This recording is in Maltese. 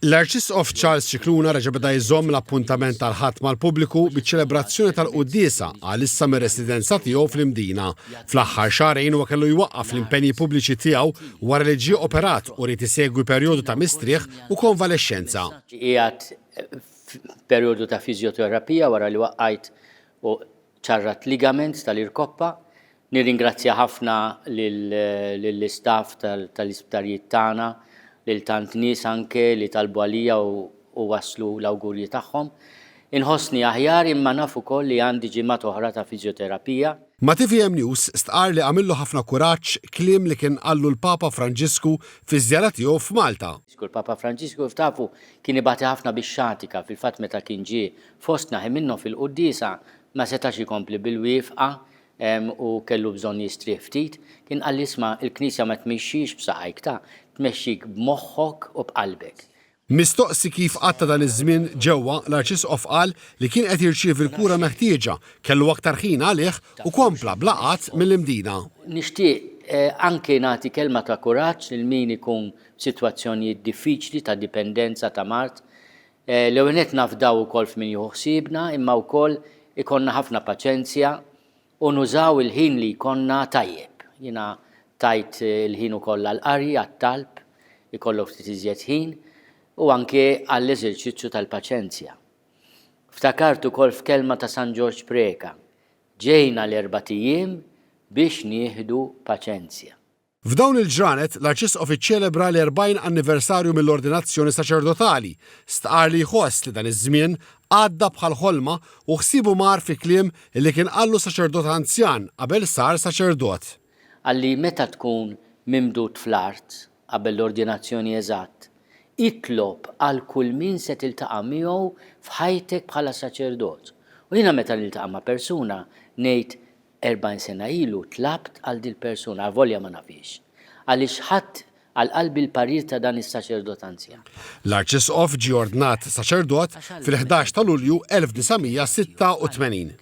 L-Arċisqof Charles Cicluna reġa' beda jżomm l-appuntament tal-ħatma l-pubbliku biċ-ċelebrazzjoni tal-quddiesa għalissa mir-residenza tiegħu fl-Imdina. Fl-aħħar xahrejn huwa kellu jwaqqaf l-impenji pubbliċi tiegħu wara li ġie operat u rid isegwi perjodu ta' mistrieħ u konvalescenza. Qiegħed perjodu ta' fiżjoterapija wara li waqqajt u ċarrat ligament tal-irkoppa. Nirringrazzja ħafna lill-istaff tal-isptarijiet tagħna, lil tant nies anke li talbu għalija u waslu l-awgurji tagħhom. Inħossni aħjar imma naf ukoll li għandi ġimgħat oħra ta' fiżjoterapija. Ma' TVM News stqar li għamillu ħafna kuraġġ kliem li kien qallu l-Papa Franġisku fi żjara tiegħu f'Malta. Il-Papa Franġisku ftafu kien ibati ħafna bix-xatika fil-fatt meta kien ġie fostna minnhom fil-quddiesa ma setax ikompli bil-wifqa u kellu bżonn jistrieħ ftit, kien qal isma' il-Knisja ma tmexxix b'saqajk tmexxik b'moħħok u b'qalbek. Mistoqsi kif qatta dan iż-żmien ġewwa l-Arċisqof qal li kien qed jirċievi l-kura meħtieġa, kellu aktar ħin għalih u kompla blaqat mill-Imdina. Nixtieq anke nagħti kelma ta' kuraġġ lil min ikun f'sitwazzjonijiet diffiċli ta' dipendenza ta' mart. L-ewwel nett nafdaw ukoll f'min jieħu ħsiebna imma wkoll ikonna ħafna paċenzja u nużaw il-ħin li jkollna tajjeb. Jiena tajt il-ħin ukoll għall-qari għat-talb, ikollu ftit iżjed ħin u anke għall-eżerċizzju tal-paċenzja. Ftakart ukoll f'kelma ta' San George Preka, ġejna l-4 ijiem biex nieħdu paċenzja. F'dawn il-ġranet l-Arċisqof iċċelebra l-40 anniversarju mill-ordinazzjoni saċerdotali, stqar li jħoss li dan iż-żmien għadda bħal ħolma u ħsibu mar fi kliem li kien qallu saċerdot anzjan qabel sar saċerdot. Għalli meta tkun mimdut fl-art qabel l-ordinazzjoni eżatt, itlob għal kull min se tiltaqa' miegħu f'ħajtek bħala saċerdot. U jiena meta niltaqa' ma' persuna ngħid 40 sena ilu tlabt għal dil persuna volja ma nafix. Għaliex ħadd għal qalbi l-parir ta' dan is-saċerdot anzjan. L-Arċisqof ġie ordnat saċerdot fil-11 ta' Lulju 1986.